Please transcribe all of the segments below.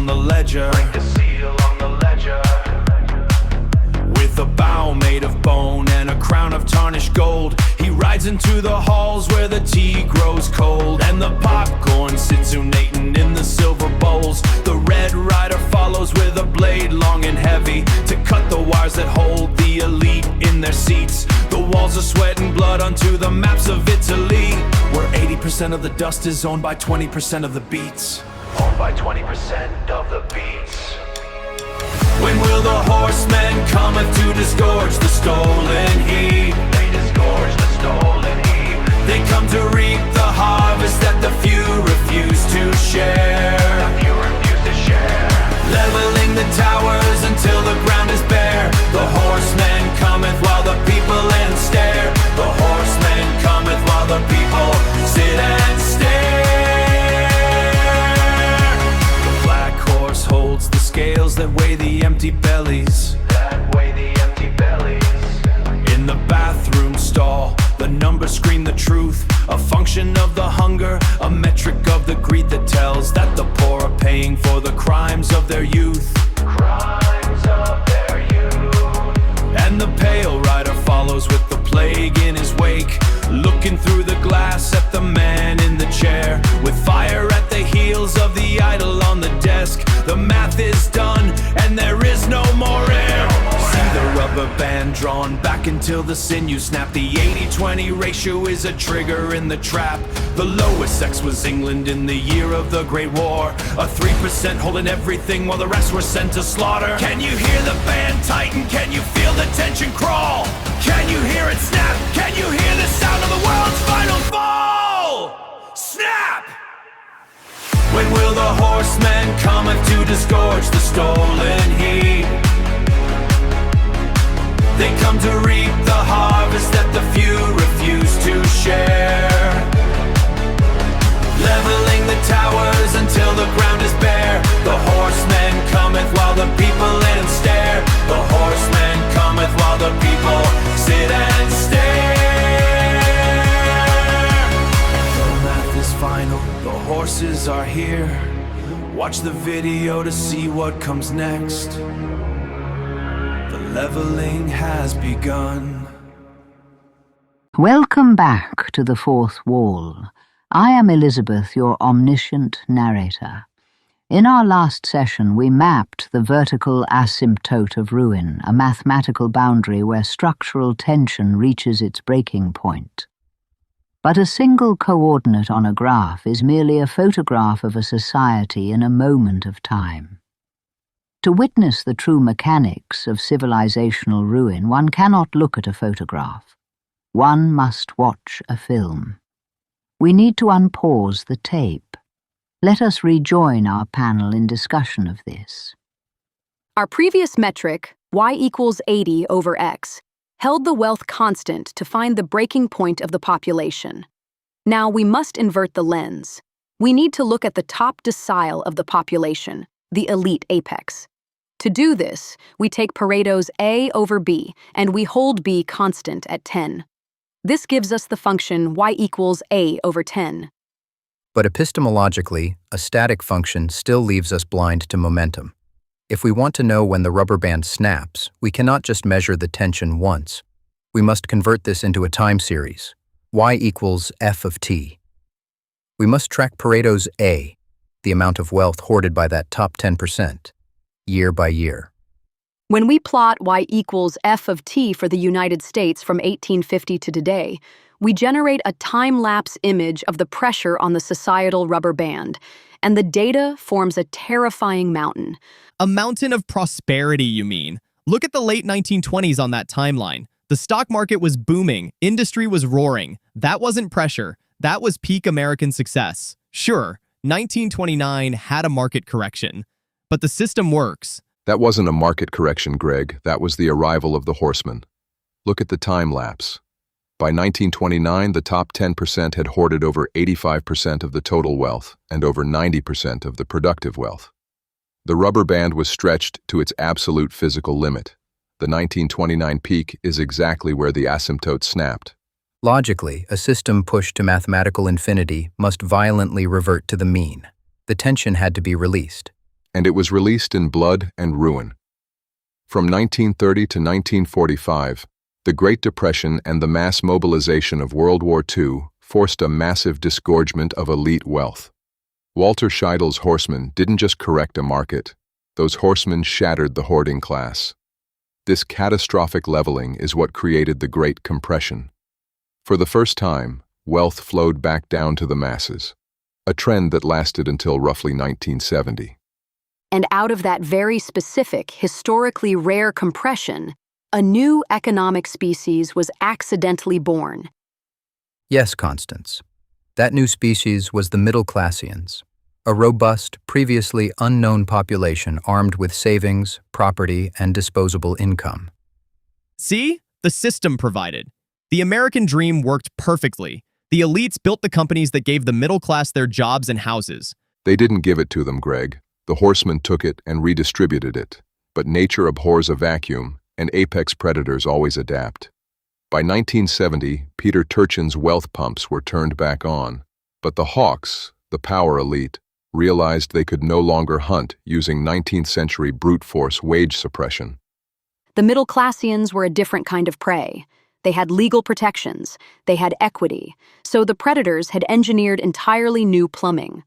the ledger. Break the seal on the ledger. With a bow made of bone and a crown of tarnished gold, he rides into the halls where the tea grows cold, and the popcorn sits unating in the silver bowls. The Red Rider follows with a blade long and heavy to cut the wires that hold the elite in their seats. The walls of sweat and blood onto the maps of Italy, where 80% of the dust is owned by 20% of the beats. Owned by 20% of the beats. When will the horsemen cometh to disgorge the stolen heap? They disgorge the stolen heap. They come to reap the harvest that the few refuse to share. The few refuse to share. Leveling the towers until the ground is bare. The horseman cometh while the people and stare. The horseman cometh while the people sit and stare. The black horse holds the scales that weigh the empty bellies. That way the empty bellies. In the bathroom stall, the numbers scream the truth. A function of the hunger, a metric of the greed that tells that the poor are paying for the crimes of their youth. Crimes of their youth. And the pale rider follows with the plague in his wake, looking through the glass at the man in the chair, with fire at the heels of the idol on the desk. The math is done and there is no more air. See the rubber band drawn back until the sinew snap. The 80-20 ratio is a trigger in the trap. The lowest sex was England in the year of the Great War, a 3% holding everything while the rest were sent to slaughter. Can you hear the band tighten? Can you feel the tension crawl? Can you hear it snap? Can you hear the sound of the world's final fall? Snap! When will the horsemen cometh to disgorge the stolen heap? They come to reap the harvest that the few refuse to share. Leveling the towers until the ground is bare. The horseman cometh while the people let him stare. The horseman cometh while the people sit and stare. The math is final, the horses are here. Watch the video to see what comes next. The leveling has begun. Welcome back to the fourth wall. I am Elizabeth, your omniscient narrator. In our last session, we mapped the vertical asymptote of ruin, a mathematical boundary where structural tension reaches its breaking point. But a single coordinate on a graph is merely a photograph of a society in a moment of time. To witness the true mechanics of civilizational ruin, one cannot look at a photograph. One must watch a film. We need to unpause the tape. Let us rejoin our panel in discussion of this. Our previous metric, y equals 80 over x, held the wealth constant to find the breaking point of the population. Now we must invert the lens. We need to look at the top decile of the population, the elite apex. To do this, we take Pareto's A over B, and we hold B constant at 10. This gives us the function y equals A over 10. But epistemologically, a static function still leaves us blind to momentum. If we want to know when the rubber band snaps, we cannot just measure the tension once. We must convert this into a time series, y equals f of t. We must track Pareto's A, the amount of wealth hoarded by that top 10%, year by year. When we plot y equals f of t for the United States from 1850 to today, we generate a time-lapse image of the pressure on the societal rubber band, and the data forms a terrifying mountain. A mountain of prosperity, you mean? Look at the late 1920s on that timeline. The stock market was booming, industry was roaring. That wasn't pressure, that was peak American success. Sure, 1929 had a market correction, but the system works. That wasn't a market correction, Greg. That was the arrival of the horseman. Look at the time lapse. By 1929, the top 10% had hoarded over 85% of the total wealth and over 90% of the productive wealth. The rubber band was stretched to its absolute physical limit. The 1929 peak is exactly where the asymptote snapped. Logically, a system pushed to mathematical infinity must violently revert to the mean. The tension had to be released. and it was released in blood and ruin. From 1930 to 1945, the Great Depression and the mass mobilization of World War II forced a massive disgorgement of elite wealth. Walter Scheidel's horsemen didn't just correct a market, those horsemen shattered the hoarding class. This catastrophic leveling is what created the Great Compression. For the first time, wealth flowed back down to the masses, a trend that lasted until roughly 1970. And out of that very specific, historically rare compression, a new economic species was accidentally born. Yes, Constance. That new species was the middle-classians, a robust, previously unknown population armed with savings, property, and disposable income. See? The system provided. The American dream worked perfectly. The elites built the companies that gave the middle class their jobs and houses. They didn't give it to them, Greg. The horsemen took it and redistributed it. But nature abhors a vacuum, and apex predators always adapt. By 1970, Peter Turchin's wealth pumps were turned back on. But the hawks, the power elite, realized they could no longer hunt using 19th century brute force wage suppression. The middle-classians were a different kind of prey. They had legal protections, they had equity, so the predators had engineered entirely new plumbing.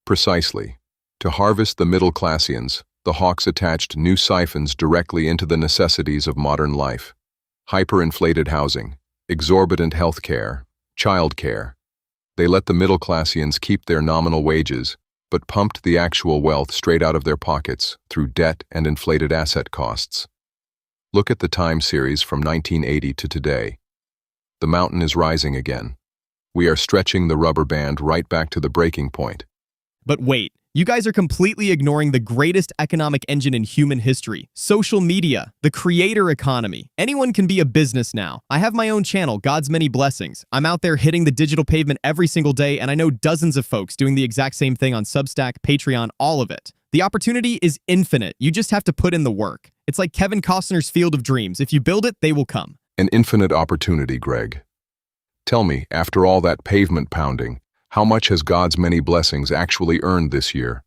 Precisely. To harvest the middle-classians, the hawks attached new siphons directly into the necessities of modern life. Hyperinflated housing, exorbitant health care, child care. They let the middle-classians keep their nominal wages, but pumped the actual wealth straight out of their pockets through debt and inflated asset costs. Look at the time series from 1980 to today. The mountain is rising again. We are stretching the rubber band right back to the breaking point. But wait, you guys are completely ignoring the greatest economic engine in human history, social media, the creator economy. Anyone can be a business now. I have my own channel, God's Many Blessings. I'm out there hitting the digital pavement every single day, and I know dozens of folks doing the exact same thing on Substack, Patreon, all of it. The opportunity is infinite. You just have to put in the work. It's like Kevin Costner's Field of Dreams. If you build it, they will come. An infinite opportunity, Greg. Tell me, after all that pavement pounding, how much has God's Many Blessings actually earned this year?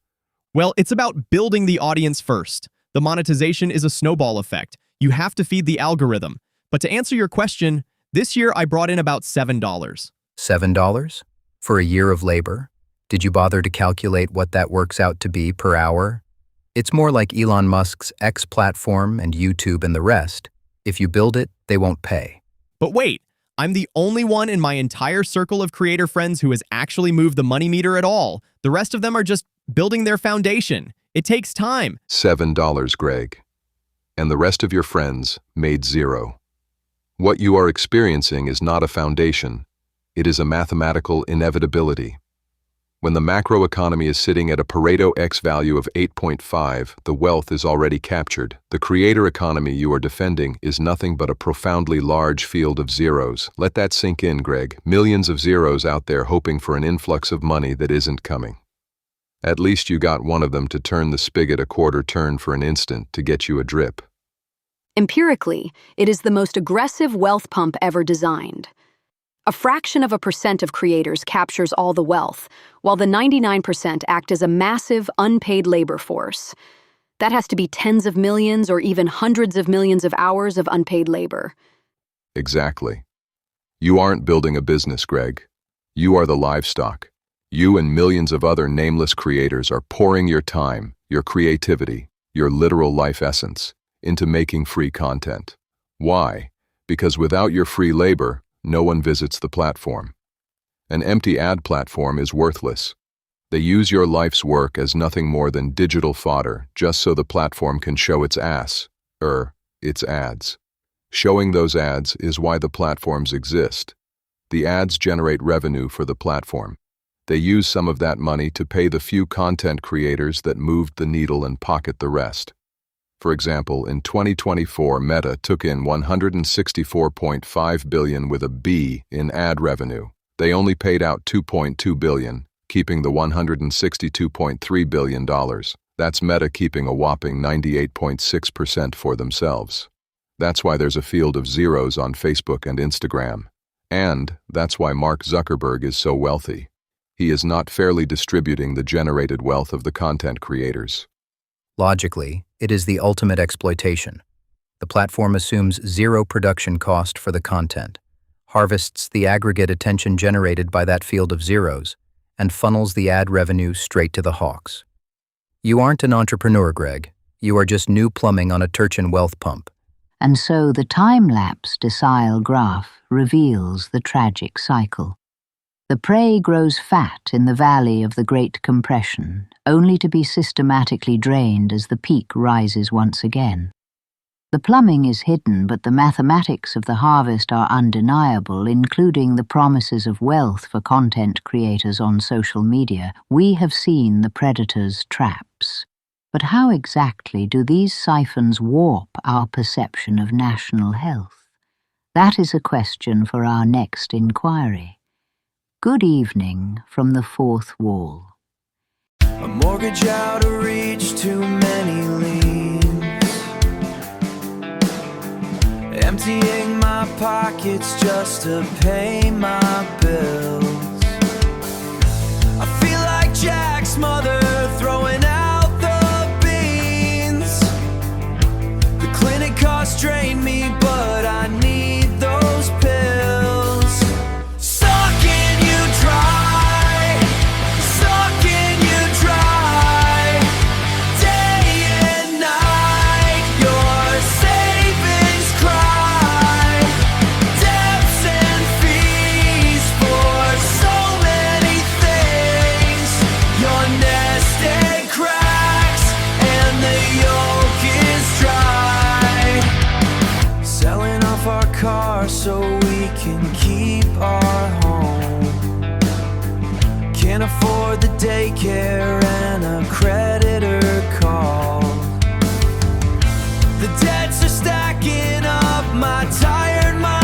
Well, it's about building the audience first. The monetization is a snowball effect. You have to feed the algorithm. But to answer your question, this year I brought in about $7. $7? For a year of labor? Did you bother to calculate what that works out to be per hour? It's more like Elon Musk's X platform and YouTube and the rest. If you build it, they won't pay. But wait, I'm the only one in my entire circle of creator friends who has actually moved the money meter at all. The rest of them are just building their foundation. It takes time. $7, Greg. And the rest of your friends made $0. What you are experiencing is not a foundation. It is a mathematical inevitability. When the macroeconomy is sitting at a Pareto X value of 8.5, the wealth is already captured. The creator economy you are defending is nothing but a profoundly large field of zeros. Let that sink in, Greg. Millions of zeros out there hoping for an influx of money that isn't coming. At least you got one of them to turn the spigot a quarter turn for an instant to get you a drip. Empirically, it is the most aggressive wealth pump ever designed. A fraction of a percent of creators captures all the wealth, while the 99% act as a massive, unpaid labor force. That has to be tens of millions or even hundreds of millions of hours of unpaid labor. Exactly. You aren't building a business, Greg. You are the livestock. You and millions of other nameless creators are pouring your time, your creativity, your literal life essence into making free content. Why? Because without your free labor, no one visits the platform. An empty ad platform is worthless. They use your life's work as nothing more than digital fodder just so the platform can show its its ads. Showing those ads is why the platforms exist. The ads generate revenue for the platform. They use some of that money to pay the few content creators that moved the needle and pocket the rest. For example, in 2024, Meta took in $164.5 billion with a B in ad revenue. They only paid out $2.2 billion, keeping the $162.3 billion. That's Meta keeping a whopping 98.6% for themselves. That's why there's a field of zeros on Facebook and Instagram. And that's why Mark Zuckerberg is so wealthy. He is not fairly distributing the generated wealth of the content creators. Logically, it is the ultimate exploitation. The platform assumes zero production cost for the content, harvests the aggregate attention generated by that field of zeros, and funnels the ad revenue straight to the hawks. You aren't an entrepreneur, Greg. You are just new plumbing on a Turchin wealth pump. And so the time-lapse decile graph reveals the tragic cycle. The prey grows fat in the valley of the Great Compression, only to be systematically drained as the peak rises once again. The plumbing is hidden, but the mathematics of the harvest are undeniable, including the promises of wealth for content creators on social media. We have seen the predator's traps. But how exactly do these siphons warp our perception of national health? That is a question for our next inquiry. Good evening from the fourth wall. A mortgage out of reach, too many liens. Emptying my pockets just to pay my bills. I feel like Jack's mother throwing out the beans. The clinic costs drain me, but I need those pills. Sucking you dry, sucking you dry. Day and night, your savings cry. Debts and fees for so many things. Your nest egg cracks and the yolk is dry. Selling off our car so we can keep our home. Can't afford the daycare and a creditor call. The debts are stacking up, my tired mind